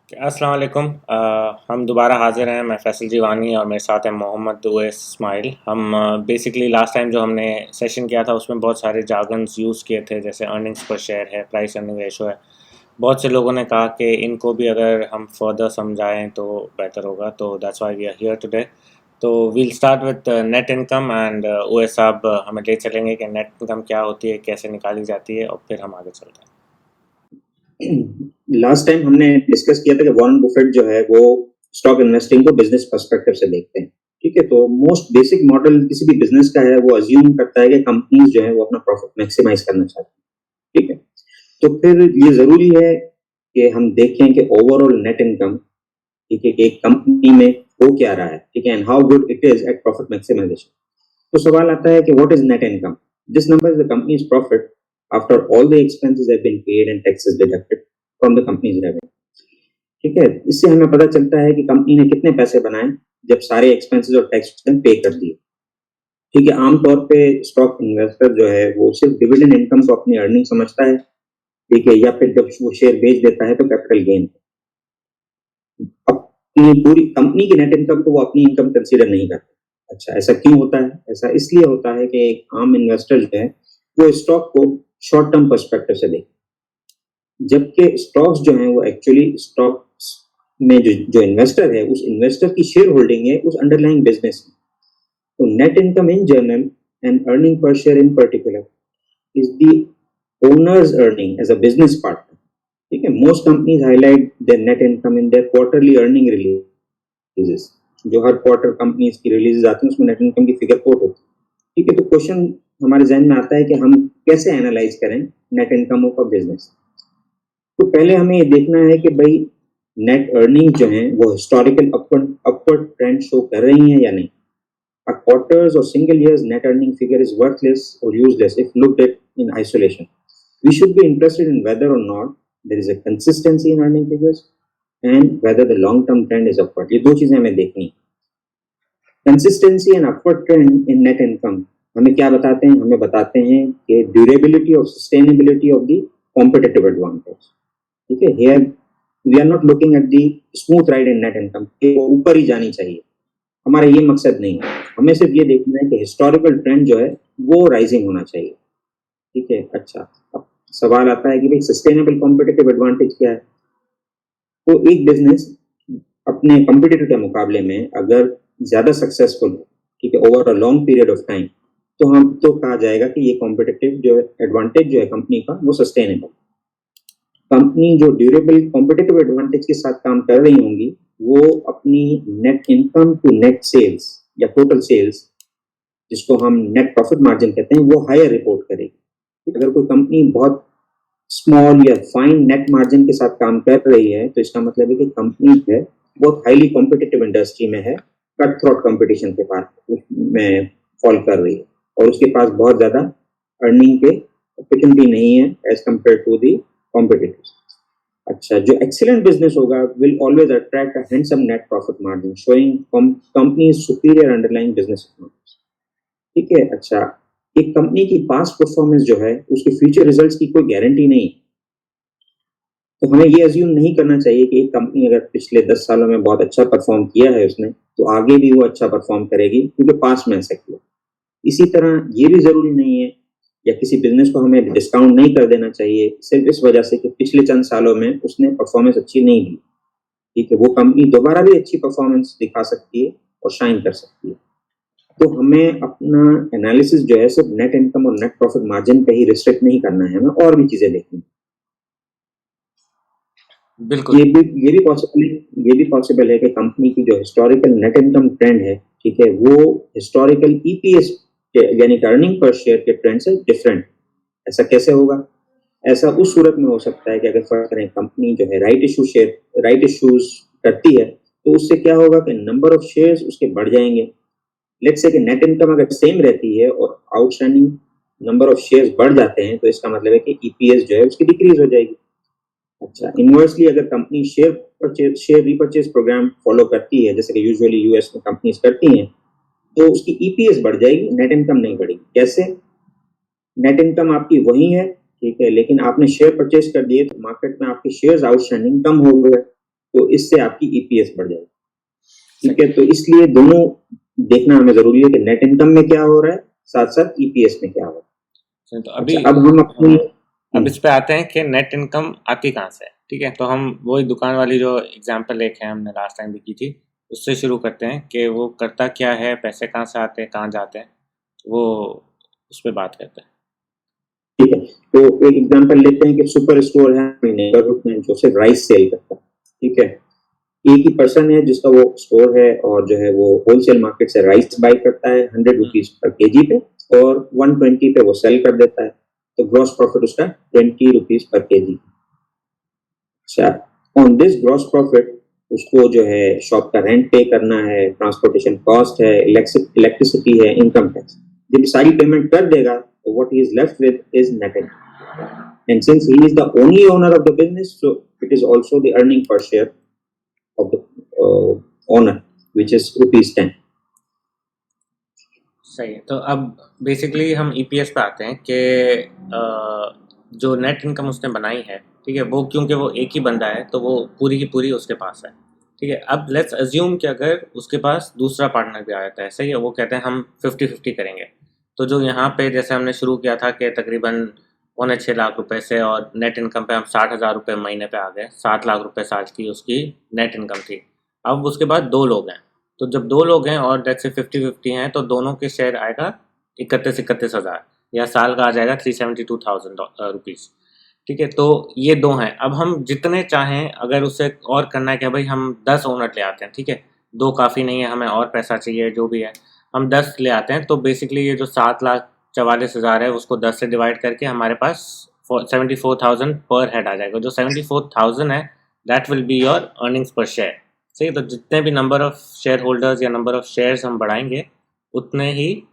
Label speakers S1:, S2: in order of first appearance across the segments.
S1: अस्सलाम वालेकुम। हम दोबारा हाज़िर हैं। मैं फैसल जीवानी और मेरे साथ हैं मोहम्मद उवैस इस्माइल। हम बेसिकली लास्ट टाइम जो हमने सेशन किया था उसमें बहुत सारे जार्गन्स यूज़ किए थे, जैसे अर्निंग्स पर शेयर है, प्राइस अर्निंग रेशो है। बहुत से लोगों ने कहा कि इनको भी अगर हम फर्दर समझाएं तो बेहतर होगा, तो that's why we are here today. तो we'll start with net income and Owais साहब हमें ले चलेंगे कि नेट इनकम क्या होती है, कैसे निकाली जाती है, और फिर हम आगे चलते हैं।
S2: लास्ट टाइम हमने डिस्कस किया था कि वॉरेन बफेट जो है वो स्टॉक इन्वेस्टिंग को बिजनेस पर्सपेक्टिव से देखते हैं। ठीक है, तो मोस्ट बेसिक मॉडल किसी भी बिजनेस का है वो अज्यूम करता है कि कंपनीज जो है वो अपना प्रॉफिट मैक्सिमाइज करना चाहती है। ठीक है, तो फिर ये जरूरी है कि हम देखें कि ओवरऑल नेट इनकम, ठीक है, कि एक कंपनी में हो क्या रहा है, ठीक है, and how good it is at profit maximization. तो सवाल आता है कि what is net income? This number is the company's profit after all the expenses have been paid and taxes deducted from the company's revenue. ठीक है, इससे हमें पता चलता है कि कंपनी ने कितने पैसे बनाए जब सारे एक्सपेंसेस और टैक्स पे कर दिए। ठीक है, आमतौर पे स्टॉक इन्वेस्टर जो है वो सिर्फ डिविडेंड इनकम को अपनी अर्निंग समझता है। ठीक है, या फिर जब वो शेयर बेच देता है तो कैपिटल गेन। अपनी पूरी कंपनी की नेट इनकम को वो अपनी इनकम कंसीडर नहीं करता। अच्छा, ऐसा क्यों होता है? ऐसा इसलिए होता है कि एक आम इन्वेस्टर जो है वो स्टॉक को शॉर्ट टर्म पर्सपेक्टिव से देखता है, जबकि स्टॉक्स जो हैं वो एक्चुअली स्टॉक्स में जो जो इन्वेस्टर है उस इन्वेस्टर की शेयर होल्डिंग है उस अंडरलाइंग बिजनेस में। तो net income in general and earning per share in particular is the owner's earning as a business partner. ठीक है, most companies highlight their net income in their quarterly earning releases. जो हर quarter companies की release आती है उसमें net income की figure coat होती है। ठीक है, तो क्वेश्चन हमारे जहन में आता है कि हम कैसे एनालाइज करें net income of a business. तो पहले हमें ये देखना है कि भाई नेट अर्निंग जो है वो हिस्टोरिकल अपवर्ड ट्रेंड शो कर रही हैं या नहीं। A quarters or single year's net earning figure is worthless or useless if looked at in isolation. We should be interested in whether or not there is a consistency in earning figures and whether the long-term trend is upward. ये दो चीजें हमें देखनी। Consistency and upward trend in net income हमें क्या बताते हैं? हमें बताते हैं कि ड्यूरेबिलिटी और sustainability of the competitive advantage. ठीक है, here we are not looking at the smooth ride in net income, वो ऊपर ही जानी चाहिए, हमारा ये मकसद नहीं है। हमें सिर्फ ये देखना है कि हिस्टोरिकल ट्रेंड जो है वो राइजिंग होना चाहिए। ठीक है, अच्छा, अब सवाल आता है कि भाई सस्टेनेबल कॉम्पिटिटिव एडवांटेज क्या है? तो एक बिजनेस अपने कॉम्पिटिटर के मुकाबले में अगर ज्यादा सक्सेसफुल हो, ठीक है, over a long period of time, तो हम तो कहा जाएगा कि ये कॉम्पिटिटिव जो एडवांटेज जो है कंपनी का वो सस्टेनेबल। कंपनी जो ड्यूरेबल कॉम्पिटिटिव एडवांटेज के साथ काम कर रही होंगी वो अपनी net income to net sales या टोटल सेल्स, जिसको हम नेट प्रॉफिट मार्जिन कहते हैं, वो हायर रिपोर्ट करेगी। अगर कोई कंपनी बहुत स्मॉल या फाइन नेट मार्जिन के साथ काम कर रही है तो इसका मतलब है कि कंपनी है बहुत हाईली कॉम्पिटिटिव इंडस्ट्री में है, कट थ्रोट कॉम्पिटिशन के पास में फॉल कर रही है और उसके पास बहुत ज्यादा अर्निंग के अपॉर्चुनिटी नहीं है as compare to the competitors. अच्छा, जो एक्सीलेंट बिजनेस होगा will always attract a handsome net profit margin showing company superior underlying business economics. ठीक है, अच्छा, एक कंपनी की पास्ट परफॉर्मेंस जो है उसके फ्यूचर रिजल्ट्स की कोई गारंटी नहीं। तो हमें ये अज्यूम नहीं करना चाहिए कि एक कंपनी अगर पिछले 10 सालों में बहुत अच्छा परफॉर्म किया है उसने, तो आगे भी वो अच्छा परफॉर्म करेगी क्योंकि पास्ट में ऐसा किया। इसी तरह ये भी जरूरी नहीं है या किसी बिजनेस को हमें डिस्काउंट नहीं कर देना चाहिए सिर्फ इस वजह से कि पिछले चंद सालों में उसने परफॉर्मेंस अच्छी नहीं दी। ठीक है, वो कंपनी दोबारा भी अच्छी परफॉर्मेंस दिखा सकती है और शाइन कर सकती है। तो हमें अपना एनालिसिस जो है सिर्फ नेट इनकम और नेट प्रॉफिट मार्जिन पे ही रिस्ट्रिक्ट नहीं करना है, हमें और भी चीजें देखनी।
S1: बिल्कुल।
S2: ये भी पॉसिबल है कि कंपनी की जो हिस्टोरिकल नेट इनकम ट्रेंड है, ठीक है, वो हिस्टोरिकल ईपीएस यानी अर्निंग पर शेयर के ट्रेंड से डिफरेंट। ऐसा कैसे होगा? ऐसा उस सूरत में हो सकता है कि अगर फर्ज करें कंपनी जो है राइट इश्यूज करती है तो उससे क्या होगा कि नंबर ऑफ शेयर्स उसके बढ़ जाएंगे। लेट्स से कि नेट इनकम अगर सेम रहती है और आउटस्टैंडिंग नंबर ऑफ शेयर्स बढ़ जाते हैं तो इसका मतलब है कि ईपीएस जो है उसकी डिक्रीज हो जाएगी। अच्छा, इनवर्सली अगर company share repurchase programme follow करती है जैसे कि यूजुअली यूएस में कंपनीज करती हैं, तो उसकी ईपीएस बढ़ जाएगी, नेट इनकम नहीं बढ़ेगी। कैसे? नेट इनकम आपकी वही है, ठीक है, लेकिन आपने शेयर परचेज कर दिए तो मार्केट में आपके शेयर्स आउटस्टैंडिंग कम हो गए, तो इससे आपकी ईपीएस बढ़ जाएगी। ठीक है, तो इसलिए दोनों देखना हमें जरूरी है कि नेट इनकम में क्या हो रहा है, साथ साथ ईपीएस में क्या हो रहा है।
S1: तो अभी
S2: अच्छा, अब हम अपनी
S1: अब इस पे आते हैं कि नेट इनकम आती कहाँ से है। ठीक है, तो हम वही दुकान वाली जो एग्जांपल एक है हमने लास्ट टाइम भी की थी, उससे शुरू करते हैं कि वो करता क्या है, पैसे कहाँ से आते हैं, कहाँ जाते हैं, वो उस पर बात करते हैं।
S2: ठीक है, तो एक एग्जांपल लेते हैं कि सुपर स्टोर है नेबरहुड में जो सिर्फ राइस सेल करता है। ठीक है, एक ही पर्सन है जिसका वो स्टोर है और जो है वो होलसेल मार्केट से राइस बाई करता है 100 रुपीज पर केजी पे और 120 पे वो सेल कर देता है, तो ग्रॉस प्रॉफिट उसका 20 रुपीज पर केजी। अच्छा, ऑन दिस ग्रॉस प्रॉफिट उसको जो है शॉप का रेंट पे करना है, ट्रांसपोर्टेशन कॉस्ट है, इलेक्ट्रिसिटी है, इनकम टैक्स, जब सारी पेमेंट कर देगा तो what he is left with is net income. And since he is the only owner of the business, so it is also the earning per share of the owner, which is ₹10।
S1: सही है, तो अब basically हम EPS पे आते हैं कि जो नेट इनकम उसने बनाई है, ठीक है, वो क्योंकि वो एक ही बंदा है तो वो पूरी की पूरी उसके पास है। ठीक है, अब लेट्स अज्यूम कि अगर उसके पास दूसरा पार्टनर भी आ जाता है, सही है, वो कहते हैं हम 50-50 करेंगे, तो जो यहाँ पे जैसे हमने शुरू किया था कि तकरीबन 6.25 लाख रुपए से और नेट इनकम पे हम 60,000 रुपये महीने पे आ गए, 7 लाख रुपए साल की उसकी नेट इनकम थी। अब उसके बाद 2 लोग हैं, तो जब 2 लोग हैं और जैसे 50-50 हैं तो दोनों के शेयर आएगा 31-31 हज़ार, या साल का आ जाएगा 372,000 रुपीज़। ठीक है, तो ये 2 हैं। अब हम जितने चाहें अगर उससे और करना है कि भाई हम 10 ओनर ले आते हैं, ठीक है, 2 काफ़ी नहीं है, हमें और पैसा चाहिए, जो भी है हम 10 ले आते हैं, तो बेसिकली ये जो 7,44,000 है उसको 10 से डिवाइड करके हमारे पास 74,000 पर हेड आ जाएगा। जो 74,000 है that will be your earnings पर शेयर। सही, तो जितने भी नंबर ऑफ शेयर होल्डर्स या नंबर ऑफ शेयर्स हम बढ़ाएंगे उतने ही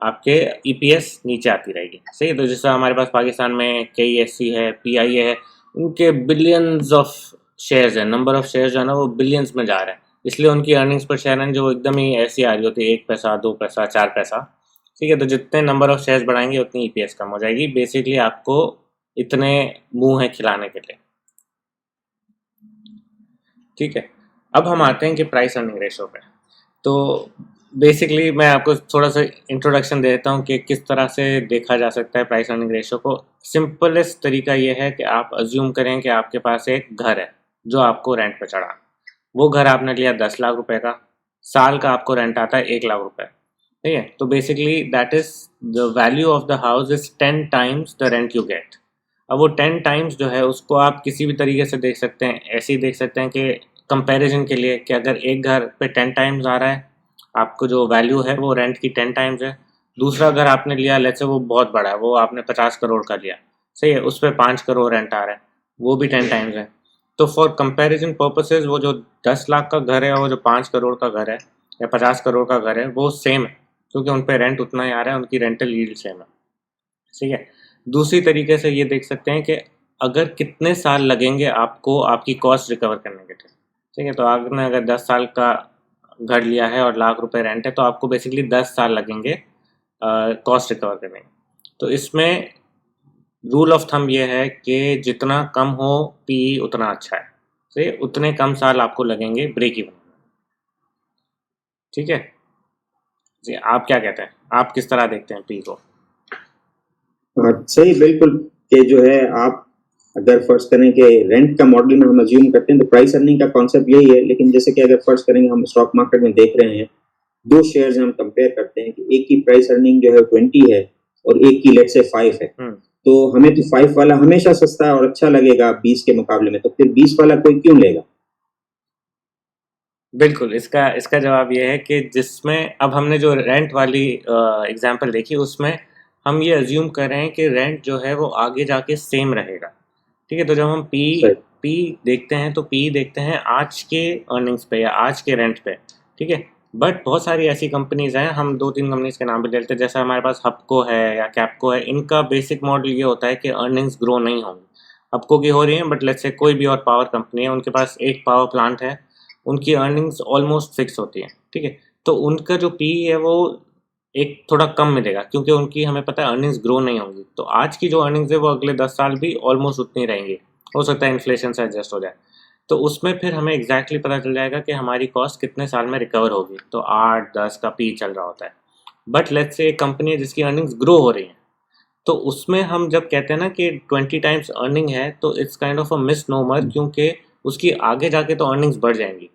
S1: आपके ईपीएस नीचे आती रहेगी। सही, तो जैसा हमारे पास पाकिस्तान में KESC है, PIA है, उनके बिलियंस ऑफ शेयर्स हैं, नंबर ऑफ शेयर्स जो है ना वो बिलियंस में जा रहे हैं, इसलिए उनकी अर्निंग्स पर शेयर है जो एकदम ही ऐसी आ रही होती है, 1 पैसा, 2 पैसा, 4 पैसा। ठीक है, तो जितने नंबर ऑफ शेयर्स बढ़ाएंगे उतनी ईपीएस कम हो जाएगी। बेसिकली आपको इतने मुंह है खिलाने के लिए। ठीक है, अब हम आते हैं कि प्राइस अर्निंग रेशो पे। तो बेसिकली मैं आपको थोड़ा सा इंट्रोडक्शन दे देता हूँ कि किस तरह से देखा जा सकता है प्राइस अर्निंग रेशो को। सिंपलेस्ट तरीका ये है कि आप अज्यूम करें कि आपके पास एक घर है जो आपको रेंट पे चढ़ा। वो घर आपने लिया 10 लाख रुपए का, साल का आपको रेंट आता है 1 लाख रुपए। ठीक है, तो basically that is the value of the house is 10 times the rent you get. अब वो 10 टाइम्स जो है उसको आप किसी भी तरीके से देख सकते हैं, ऐसे ही देख सकते हैं कि कंपैरिजन के लिए कि अगर एक घर पे 10 टाइम्स आ रहा है, आपको जो वैल्यू है वो रेंट की 10 टाइम्स है। दूसरा घर आपने लिया, लेट्स से वो बहुत बड़ा है, वो आपने 50 करोड़ का लिया, सही है, उस पर 5 करोड़ रेंट आ रहा है, वो भी 10 टाइम्स है। तो फॉर कंपैरिजन पर्पसेज वो जो 10 लाख का घर है और जो 5 करोड़ का घर है या 50 करोड़ का घर है वो सेम है, क्योंकि उन पर रेंट उतना ही आ रहा है, उनकी रेंटल यील्ड सेम है। ठीक है, दूसरी तरीके से ये देख सकते हैं कि अगर कितने साल लगेंगे आपको आपकी कॉस्ट रिकवर करने के लिए। ठीक है, तो आपने अगर 10 साल का घर लिया है और लाख रुपए रेंट है तो आपको बेसिकली 10 साल लगेंगे कॉस्ट रिकवर करने में। तो इसमें रूल ऑफ थंब ये है कि जितना कम हो पी उतना अच्छा है, सही, उतने कम साल आपको लगेंगे ब्रेक इवन। ठीक है जी, आप क्या कहते हैं, आप किस तरह देखते हैं पी को?
S2: सही, बिल्कुल, कि जो है आप अगर फर्ज करें कि रेंट का मॉडल में हम अज्यूम करते हैं तो प्राइस अर्निंग का कॉन्सेप्ट यही है, लेकिन जैसे कि अगर फर्ज करेंगे हम स्टॉक मार्केट में देख रहे हैं 2 शेयर्स हम कंपेयर करते हैं कि एक की प्राइस अर्निंग जो है 20 है और एक की लेट से 5 है, तो हमें तो 5 वाला हमेशा सस्ता और अच्छा लगेगा 20 के मुकाबले में, तो फिर 20 वाला कोई क्यों लेगा?
S1: बिल्कुल, इसका इसका जवाब ये है कि जिसमें अब हमने जो रेंट वाली एग्जांपल देखी उसमें हम ये अज्यूम कर रहे हैं कि रेंट जो है वो आगे जाके सेम रहेगा। ठीक है, तो जब हम पी देखते हैं तो पी देखते हैं आज के अर्निंग्स पे या आज के रेंट पे। ठीक है, बट बहुत सारी ऐसी कंपनीज हैं, हम 2-3 कंपनीज के नाम भी ले लेते हैं, जैसे हमारे पास हपको है या कैपको है, इनका बेसिक मॉडल ये होता है कि अर्निंग्स ग्रो नहीं होंगी। हपको की हो रही है, बट लेट्स से कोई भी और पावर कंपनी है, उनके पास एक पावर प्लांट है, उनकी अर्निंग्स ऑलमोस्ट फिक्स होती हैं। ठीक है, तो उनका जो पी है वो एक थोड़ा कम मिलेगा, क्योंकि उनकी हमें पता है अर्निंग्स ग्रो नहीं होंगी, तो आज की जो अर्निंग्स है वो अगले 10 साल भी ऑलमोस्ट उतनी रहेंगी, हो सकता है इन्फ्लेशन से एडजस्ट हो जाए। तो उसमें फिर हमें एग्जैक्टली पता चल जाएगा कि हमारी कॉस्ट कितने साल में रिकवर होगी। तो 8-10 का पी चल रहा होता है। बट लेट्स से एक कंपनी है जिसकी अर्निंग्स ग्रो हो रही हैं, तो उसमें हम जब कहते हैं ना कि 20 टाइम्स अर्निंग है, तो it's kind of a misnomer, क्योंकि उसकी आगे जाके तो अर्निंग्स बढ़ जाएंगी।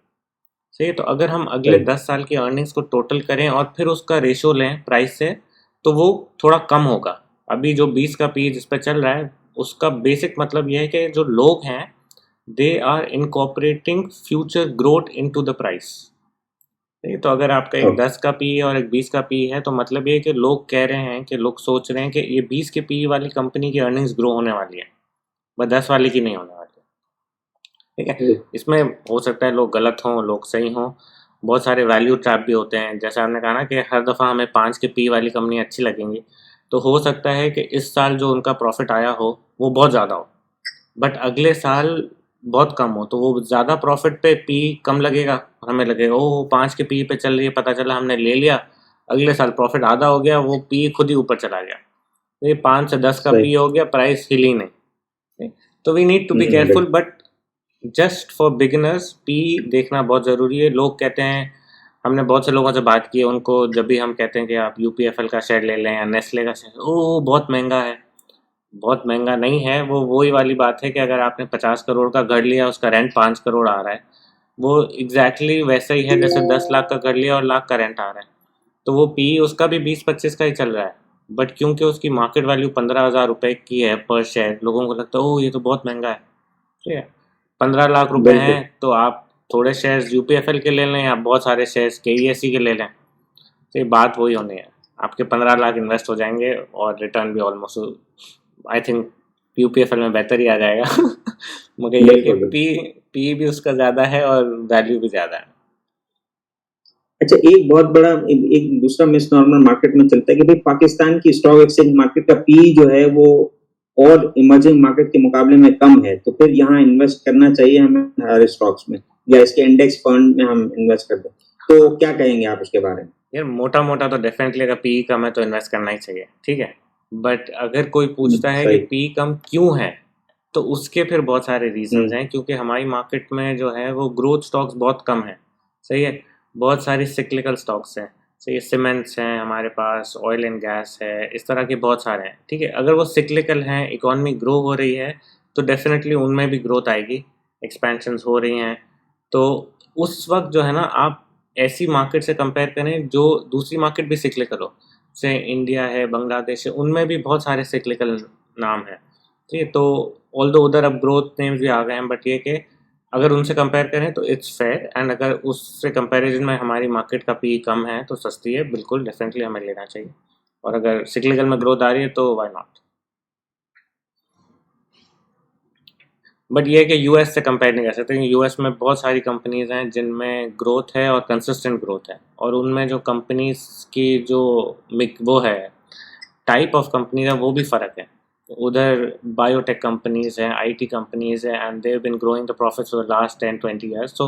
S1: सही है। तो अगर हम अगले
S2: सही
S1: 10 साल की अर्निंग्स को टोटल करें और फिर उसका रेशो लें प्राइस से, तो वो थोड़ा कम होगा। अभी जो 20 का पी जिस पे चल रहा है, उसका बेसिक मतलब यह है कि जो लोग हैं, they are incorporating future growth into the price. तो अगर आपका एक
S2: ओके
S1: 10 का पी और एक 20 का पी है, तो मतलब ये है कि लोग कह रहे हैं, कि लोग सोच रहे हैं कि ये 20 के पी वाली कंपनी की अर्निंग्स ग्रो होने वाली है, बस 10 वाली की नहीं होने वाली है। ठीक है। इसमें हो सकता है लोग गलत हों, लोग सही हों। बहुत सारे वैल्यू ट्रैप भी होते हैं, जैसे आपने कहा ना कि हर दफ़ा हमें 5 के पी वाली कंपनी अच्छी लगेंगी, तो हो सकता है कि इस साल जो उनका प्रॉफिट आया हो वो बहुत ज़्यादा हो, बट अगले साल बहुत कम हो, तो वो ज़्यादा प्रॉफिट पे पी कम लगेगा। हमें लगेगा ओह 5 के पी पे चल रही है, पता चला हमने ले लिया, अगले साल प्रॉफिट आधा हो गया, वो पी खुद ही ऊपर चला गया। तो ये 5 से 10 का
S2: सही
S1: पी हो गया, प्राइस हिली नहीं। तो we need to be careful,
S2: बिल्कुल
S1: but just for beginners P देखना बहुत ज़रूरी है। लोग कहते हैं, हमने बहुत से लोगों से बात की है, उनको जब भी हम कहते हैं कि आप यूपीएफएल का शेयर ले लें या नेस्ले का शेयर, ओह बहुत महंगा है। बहुत महंगा नहीं है, वो वही वाली बात है कि अगर आपने 50 करोड़ का घर लिया, उसका रेंट 5 करोड़ आ रहा है, वो एग्जैक्टली वैसा ही है जैसे 10 लाख का घर लिया और लाख का रेंट आ रहा है। तो वो पी उसका भी 20-25 का ही चल रहा है, बट क्योंकि उसकी मार्केट वैल्यू 15,000 रुपये की है पर शेयर, लोगों को लगता है ओह ये तो बहुत महंगा है। ठीक है। 15 लाख रुपए हैं,
S2: बिल्कुल।
S1: तो आप थोड़े शेयर्स यूपीएफएल के ले लें या बहुत सारे शेयर्स केईएससी के ले लें, तो ये बात वही होनी है। आपके 15 लाख इन्वेस्ट हो जाएंगे और रिटर्न भी ऑलमोस्ट, आई थिंक यूपीएफएल में बेहतर ही आ जाएगा। मगर ये है कि
S2: बिल्कुल बिल्कुल।
S1: पी पी भी उसका ज़्यादा है और वैल्यू भी ज़्यादा है।
S2: अच्छा, एक बहुत बड़ा एक दूसरा मिसनॉर्मल मार्केट में चलता है कि भाई पाकिस्तान की स्टॉक एक्सचेंज मार्केट का पी जो है वो और इमर्जिंग मार्केट के मुकाबले में कम है, तो फिर यहाँ इन्वेस्ट करना चाहिए हमें हर स्टॉक्स में, या इसके इंडेक्स फंड में हम इन्वेस्ट कर दें, तो क्या कहेंगे आप उसके बारे में?
S1: यार मोटा मोटा तो डेफिनेटली अगर पी कम है तो इन्वेस्ट करना ही चाहिए। ठीक है। बट अगर कोई पूछता है कि
S2: सही।
S1: पी कम क्यों है, तो उसके फिर बहुत सारे रीजंस
S2: हम्म।
S1: हैं, क्योंकि हमारी मार्केट में जो है वो ग्रोथ स्टॉक्स बहुत कम है। सही है। बहुत सारी सिक्लिकल स्टॉक्स हैं। सही है। सीमेंट्स हैं हमारे पास, ऑयल एंड गैस है, इस तरह के बहुत सारे हैं। ठीक है। अगर वो सिक्लिकल हैं, इकॉनमी ग्रो हो रही है, तो डेफिनेटली उनमें भी ग्रोथ आएगी, एक्सपेंशंस हो रही हैं। तो उस वक्त जो है ना, आप ऐसी मार्केट से कंपेयर करें जो दूसरी मार्केट भी सिक्लिकल हो, जैसे इंडिया है, बांग्लादेश है, उनमें भी बहुत सारे सिक्लिकल नाम हैं। ठीक है। तो ऑल दो उधर अब ग्रोथ नेम्स भी आ गए हैं, बट ये कि अगर उनसे कंपेयर करें तो इट्स फेयर, एंड अगर उससे कंपैरिजन में हमारी मार्केट का पी कम है तो सस्ती है, बिल्कुल डेफिनेटली हमें लेना चाहिए। और अगर सिक्लिकल में ग्रोथ आ रही है तो वाई नॉट। बट ये है कि यूएस से कंपेयर नहीं कर सकते, यूएस में बहुत सारी कंपनीज हैं जिनमें ग्रोथ है और कंसिस्टेंट ग्रोथ है, और उनमें जो कंपनीज की जो वो है, टाइप ऑफ कंपनीज है, वो भी फ़र्क है। उधर बायोटेक कंपनीज हैं, आईटी कंपनीज हैं, and they have been growing the profits for the last 10-20 years. So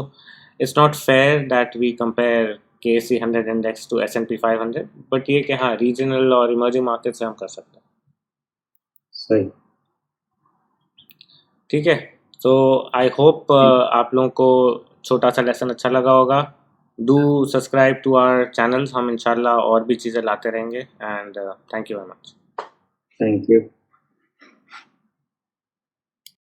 S1: it's not fair that we compare KC 100 index to S&P 500, but ये कि हाँ, रीजनल और इमर्जिंग मार्केट से हम कर सकते हैं।
S2: सही।
S1: ठीक है। तो आई होप आप लोगों को छोटा सा लेसन अच्छा लगा होगा। Do subscribe to our channels, हम इंशाल्लाह और भी चीज़ें लाते रहेंगे, and thank you very much.
S2: Thank you.